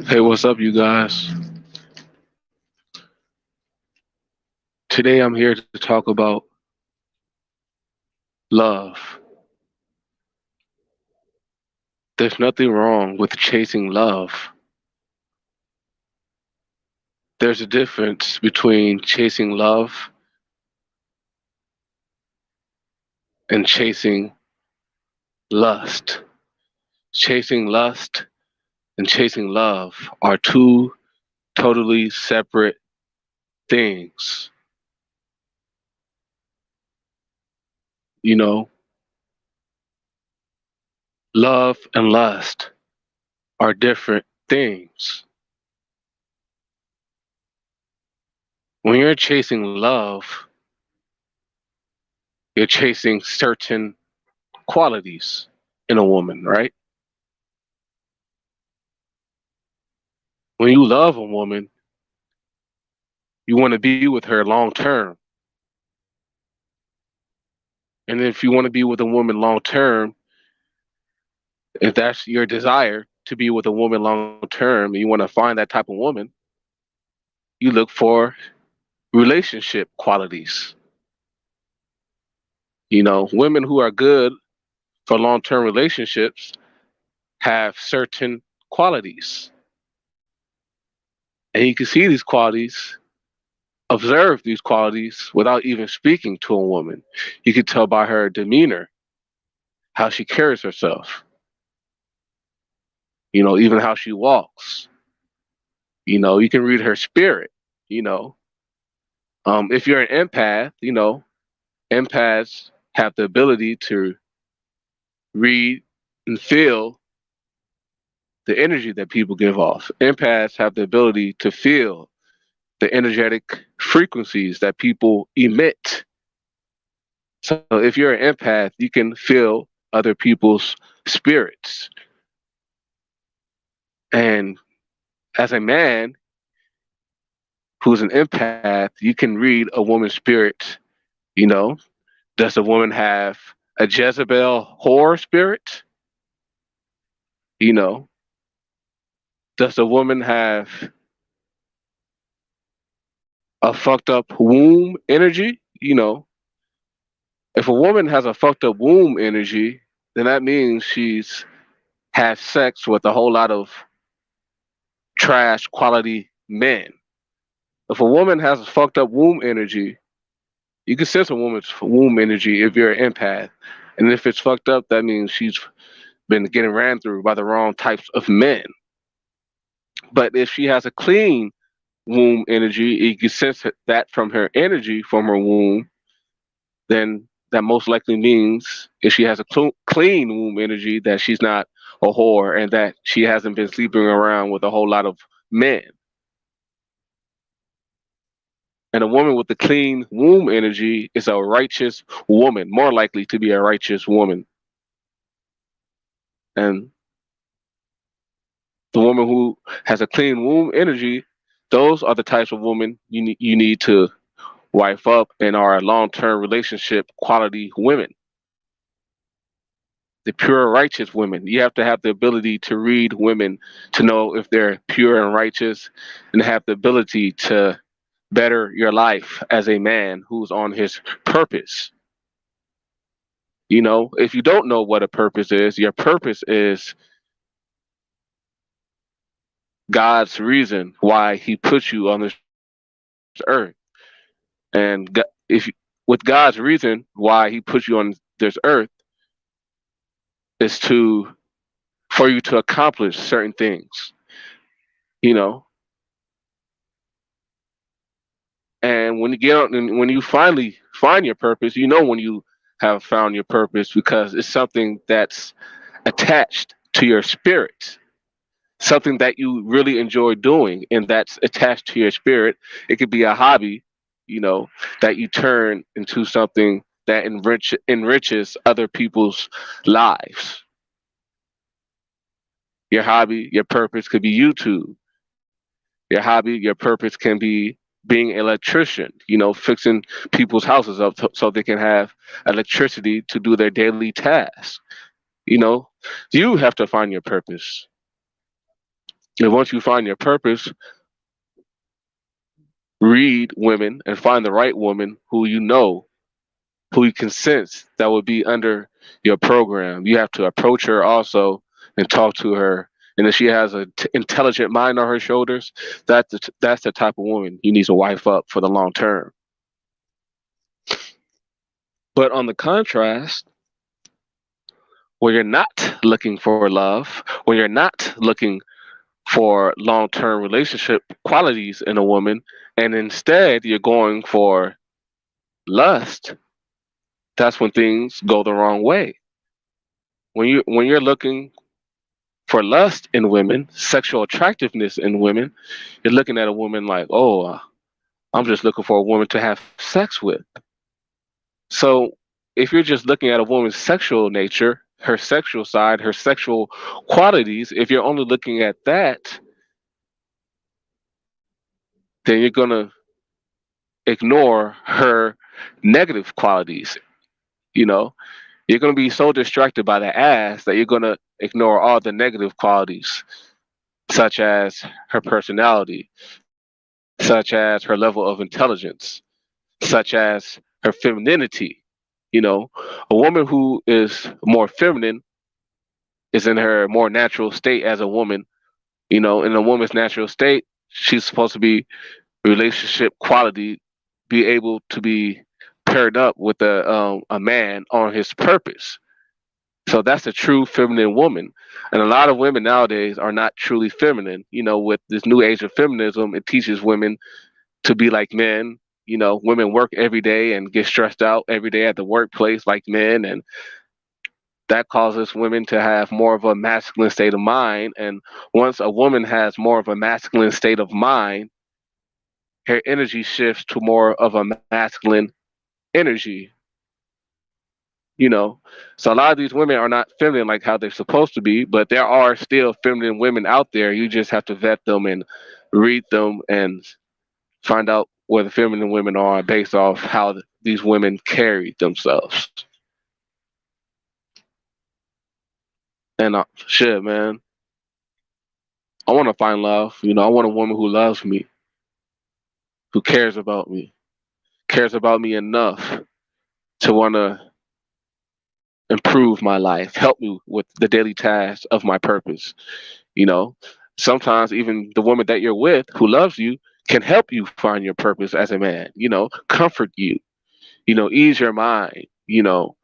Hey, what's up, you guys? Today I'm here to talk about love. There's nothing wrong with chasing love. There's a difference between chasing love and chasing lust. Chasing lust and chasing love are two totally separate things. You know, love and lust are different things. When you're chasing love, you're chasing certain qualities in a woman, right? When you love a woman, you want to be with her long term. And if you want to be with a woman long term, if that's your desire to be with a woman long term, and you want to find that type of woman, you look for relationship qualities. Women who are good for long term relationships have certain qualities. And you can see these qualities, observe these qualities without even speaking to a woman. You can tell by her demeanor, how she carries herself, even how she walks. You can read her spirit, you know. If you're an empath, empaths have the ability to read and feel the energy that people give off. Empaths have the ability to feel the energetic frequencies that people emit. So if you're an empath, you can feel other people's spirits. And as a man who's an empath, you can read a woman's spirit. You know, does the woman have a Jezebel whore spirit? You know, does the woman have a fucked up womb energy? If a woman has a fucked up womb energy, then that means she's had sex with a whole lot of trash quality men. If a woman has a fucked up womb energy, you can sense a woman's womb energy if you're an empath. And if it's fucked up, that means she's been getting ran through by the wrong types of men. But if she has a clean womb energy, you can sense that from her energy from her womb, then that most likely means if she has a clean womb energy, that she's not a whore and that she hasn't been sleeping around with a whole lot of men. And a woman with a clean womb energy is a righteous woman, more likely to be a righteous woman. And the woman who has a clean womb energy, those are the types of women you need to wife up and are long-term relationship quality women. The pure righteous women. You have to have the ability to read women to know if they're pure and righteous, and have the ability to better your life as a man who's on his purpose. If you don't know what a purpose is, your purpose is God's reason why he put you on this earth. And if with God's reason why he put you on this earth is to for you to accomplish certain things, you know. And when you get out and when you finally find your purpose, you know when you have found your purpose because it's something that's attached to your spirit, something that you really enjoy doing, and that's attached to your spirit. It could be a hobby, that you turn into something that enriches other people's lives. Your hobby, your purpose could be YouTube. Your hobby, your purpose can be being an electrician, fixing people's houses up so they can have electricity to do their daily tasks. You know, you have to find your purpose. And once you find your purpose, read women and find the right woman who you can sense that would be under your program. You have to approach her also and talk to her. And if she has an intelligent mind on her shoulders, that's the type of woman you need to wife up for the long term. But on the contrast, when you're not looking for love, when you're not looking for long term relationship qualities in a woman, and instead you're going for lust, that's when things go the wrong way. When you're looking for lust in women, sexual attractiveness in women, you're looking at a woman like, oh, I'm just looking for a woman to have sex with. So if you're just looking at a woman's sexual nature, her sexual side, her sexual qualities, if you're only looking at that, then you're gonna ignore her negative qualities. You know, you're gonna be so distracted by the ass that you're gonna ignore all the negative qualities, such as her personality, such as her level of intelligence, such as her femininity. You know, a woman who is more feminine is in her more natural state as a woman. You know, in a woman's natural state, she's supposed to be relationship quality, be able to be paired up with a man on his purpose. So that's a true feminine woman. And a lot of women nowadays are not truly feminine. You know, with this new age of feminism, it teaches women to be like men. You know, women work every day and get stressed out every day at the workplace like men, and that causes women to have more of a masculine state of mind. And once a woman has more of a masculine state of mind, her energy shifts to more of a masculine energy. You know, so a lot of these women are not feminine like how they're supposed to be, but there are still feminine women out there. You just have to vet them and read them and find out where the feminine women are based off how these women carry themselves. And shit, man, I want to find love. You know, I want a woman who loves me, who cares about me enough to want to improve my life, help me with the daily tasks of my purpose. You know, sometimes even the woman that you're with who loves you can help you find your purpose as a man, you know, comfort you, you know, ease your mind, you know,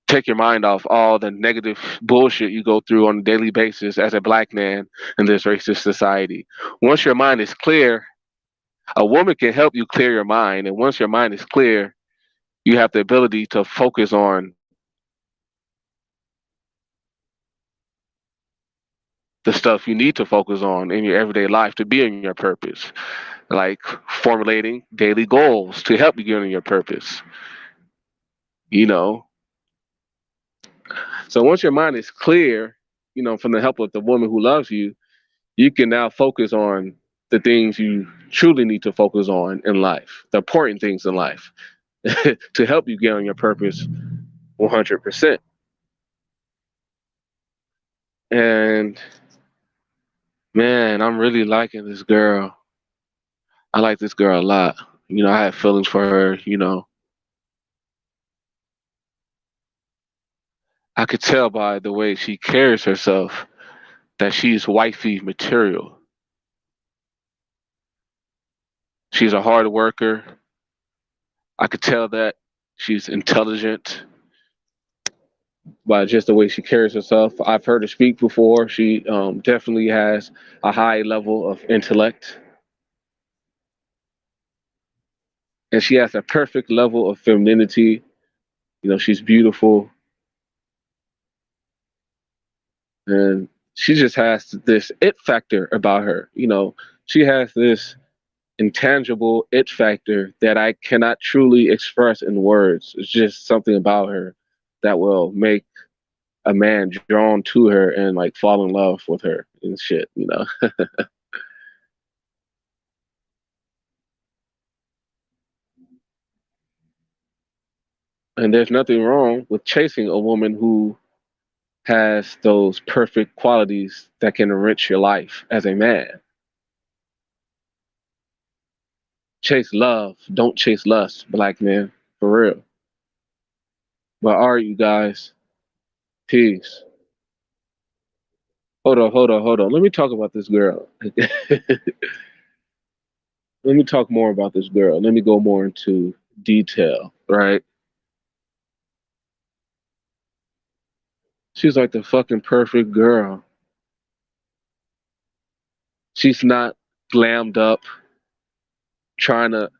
take your mind off all the negative bullshit you go through on a daily basis as a black man in this racist society. Once your mind is clear, a woman can help you clear your mind. And once your mind is clear, you have the ability to focus on the stuff you need to focus on in your everyday life to be in your purpose, like formulating daily goals to help you get in your purpose. You know, so once your mind is clear, you know, from the help of the woman who loves you, you can now focus on the things you truly need to focus on in life, the important things in life, to help you get on your purpose 100%. And man, I'm really liking this girl. I like this girl a lot. You know, I have feelings for her. You know, I could tell by the way she carries herself that she's wifey material. She's a hard worker. I could tell that she's intelligent by just the way she carries herself. I've heard her speak before. She definitely has a high level of intellect, and she has a perfect level of femininity. You know, she's beautiful, and she just has this it factor about her. You know, she has this intangible it factor that I cannot truly express in words. It's just something about her that will make a man drawn to her and like fall in love with her and shit, you know. And there's nothing wrong with chasing a woman who has those perfect qualities that can enrich your life as a man. Chase love, don't chase lust, black men, for real. But all right, you guys, peace. Hold on. Let me talk about this girl. Let me talk more about this girl. Let me go more into detail, right? She's like the fucking perfect girl. She's not glammed up, trying to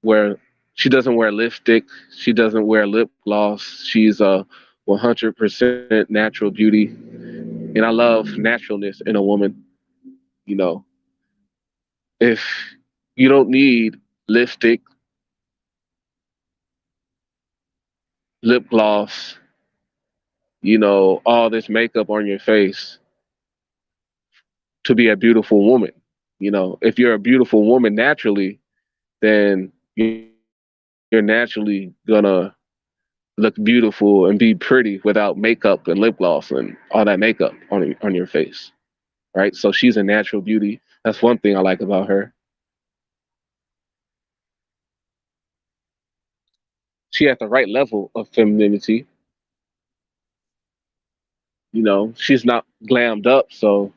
wear, she doesn't wear lipstick. She doesn't wear lip gloss. She's a 100% natural beauty. And I love naturalness in a woman. You know, if you don't need lipstick, lip gloss, all this makeup on your face to be a beautiful woman. If you're a beautiful woman naturally, then you're naturally gonna look beautiful and be pretty without makeup and lip gloss and all that makeup on your face, right? So she's a natural beauty. That's one thing I like about her. She at the right level of femininity. She's not glammed up, so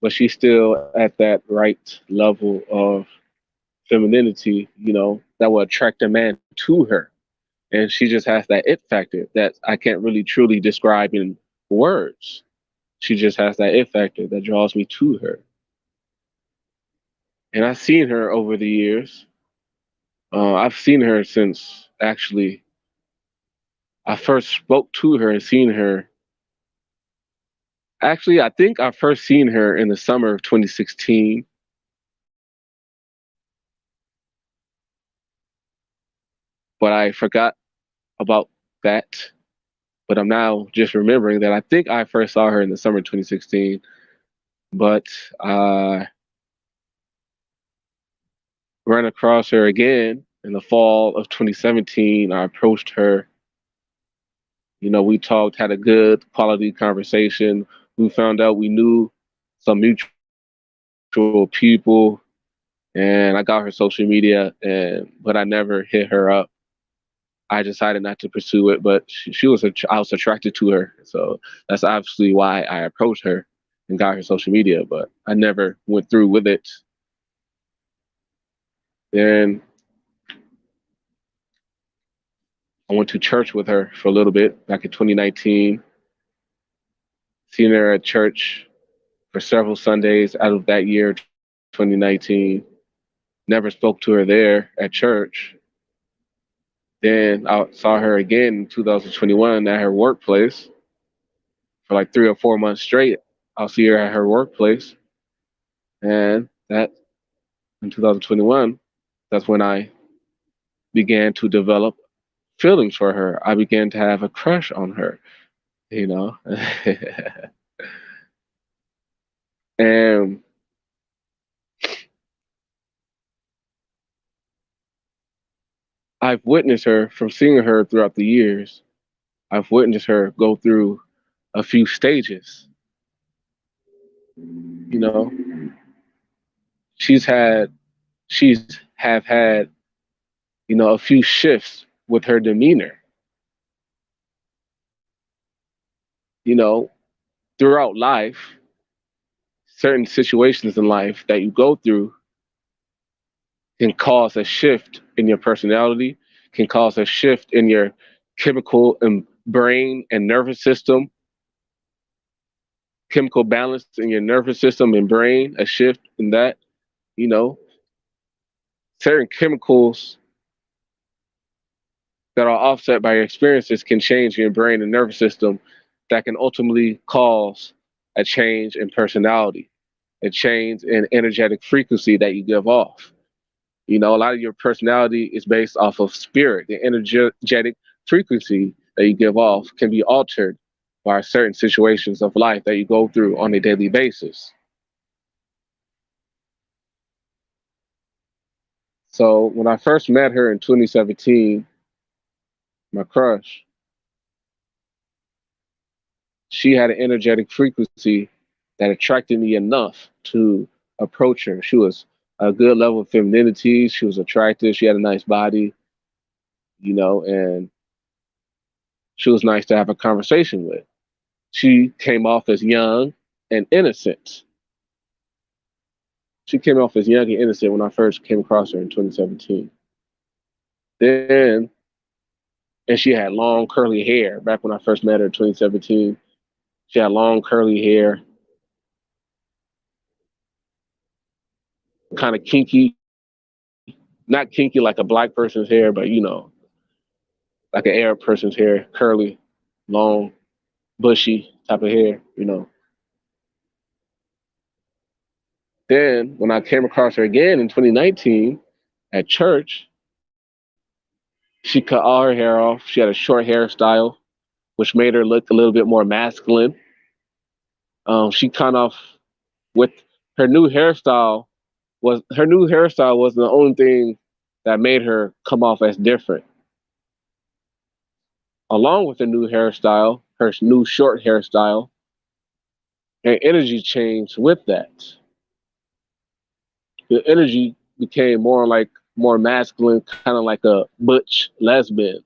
but she's still at that right level of femininity, that will attract a man to her. And she just has that it factor that I can't really truly describe in words. She just has that it factor that draws me to her. And I've seen her over the years. I've seen her since actually I first spoke to her and seen her. Actually, I think I first seen her in the summer of 2016, but I forgot about that. But I'm now just remembering that I think I first saw her in the summer of 2016. But I ran across her again in the fall of 2017. I approached her. We talked, had a good quality conversation. We found out we knew some mutual people, and I got her social media, but I never hit her up. I decided not to pursue it, but I was attracted to her, so that's obviously why I approached her and got her social media. But I never went through with it. Then I went to church with her for a little bit back in 2019. Seen her at church for several Sundays out of that year, 2019. Never spoke to her there at church. Then I saw her again in 2021 at her workplace for like 3 or 4 months straight. I'll see her at her workplace. And that in 2021, that's when I began to develop feelings for her. I began to have a crush on her, you know. And I've witnessed her from seeing her throughout the years. I've witnessed her go through a few stages. You know, she's had, she's have had, a few shifts with her demeanor. You know, throughout life, certain situations in life that you go through can cause a shift in your personality, can cause a shift in your chemical and brain and nervous system, chemical balance in your nervous system and brain, a shift in that, you know, certain chemicals that are offset by your experiences can change your brain and nervous system that can ultimately cause a change in personality, a change in energetic frequency that you give off. A lot of your personality is based off of spirit. The energetic frequency that you give off can be altered by certain situations of life that you go through on a daily basis. So when I first met her in 2017, my crush, She had an energetic frequency that attracted me enough to approach her. She was a good level of femininity. She was attractive. She had a nice body, and she was nice to have a conversation with. She came off as young and innocent. She came off as young and innocent when I first came across her in 2017. Then, and she had long curly hair back when I first met her in 2017. She had long curly hair, kind of kinky, not kinky like a black person's hair, but like an Arab person's hair, curly, long, bushy type of hair. Then when I came across her again in 2019 at church, she cut all her hair off. She had a short hairstyle, which made her look a little bit more masculine. She kind of with her new hairstyle was the only thing that made her come off as different. Along with the new hairstyle, her new short hairstyle, her energy changed with that. The energy became more masculine, kind of like a butch lesbian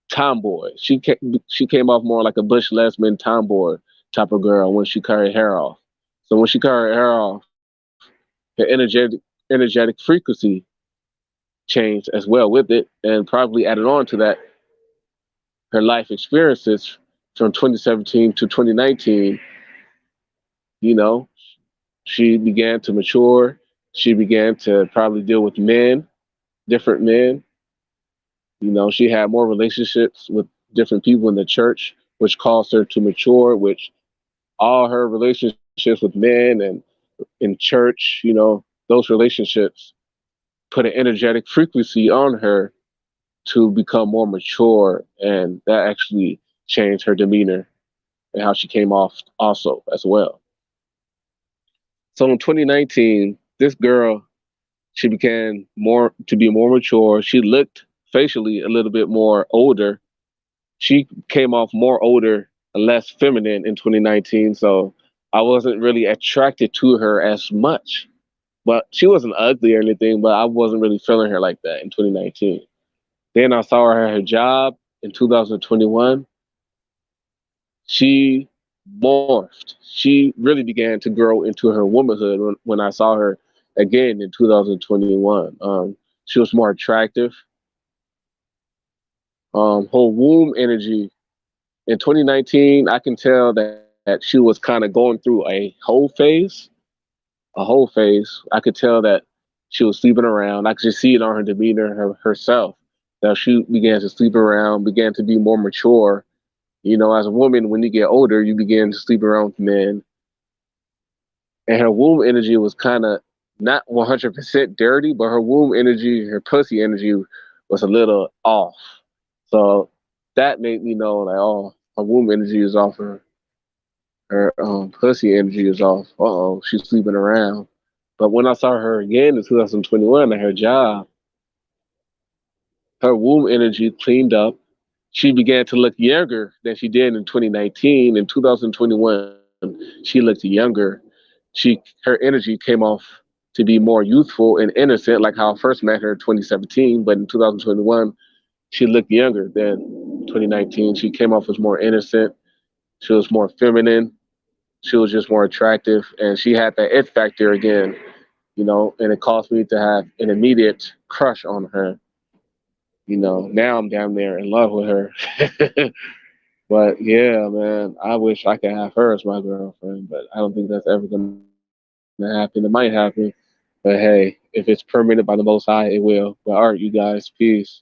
tomboy. She came off more like a butch lesbian tomboy type of girl when she cut her hair off. So when she cut her hair off, her energetic frequency changed as well with it, and probably added on to that her life experiences from 2017 to 2019. You know, she began to mature. She began to probably deal with men, different men. She had more relationships with different people in the church, which caused her to mature, which all her relationships with men and in church, those relationships put an energetic frequency on her to become more mature. And that actually changed her demeanor and how she came off also as well. So in 2019, this girl, she began to be more mature. She looked facially a little bit more older. She came off more older and less feminine in 2019. So I wasn't really attracted to her as much. But she wasn't ugly or anything, but I wasn't really feeling her like that in 2019. Then I saw her at her job in 2021. She morphed. She really began to grow into her womanhood when I saw her again in 2021. She was more attractive. Her womb energy in 2019, I can tell that she was kind of going through a whole phase. A whole phase. I could tell that she was sleeping around. I could just see it on her demeanor herself. That she began to sleep around, began to be more mature. As a woman, when you get older, you begin to sleep around with men. And her womb energy was kind of not 100% dirty, but her womb energy, her pussy energy was a little off. So that made me know, like, oh, her womb energy is off, her pussy energy is off. Uh-oh, she's sleeping around. But when I saw her again in 2021 at her job, her womb energy cleaned up. She began to look younger than she did in 2019. In 2021, she looked younger. Her energy came off to be more youthful and innocent, like how I first met her in 2017. But in 2021, she looked younger than 2019. She came off as more innocent. She was more feminine. She was just more attractive, and she had that it factor again, and it caused me to have an immediate crush on her. Now I'm down there in love with her. But yeah, man, I wish I could have her as my girlfriend, but I don't think that's ever gonna happen. It might happen, but hey, if it's permitted by the Most High, it will. But all right, you guys, peace.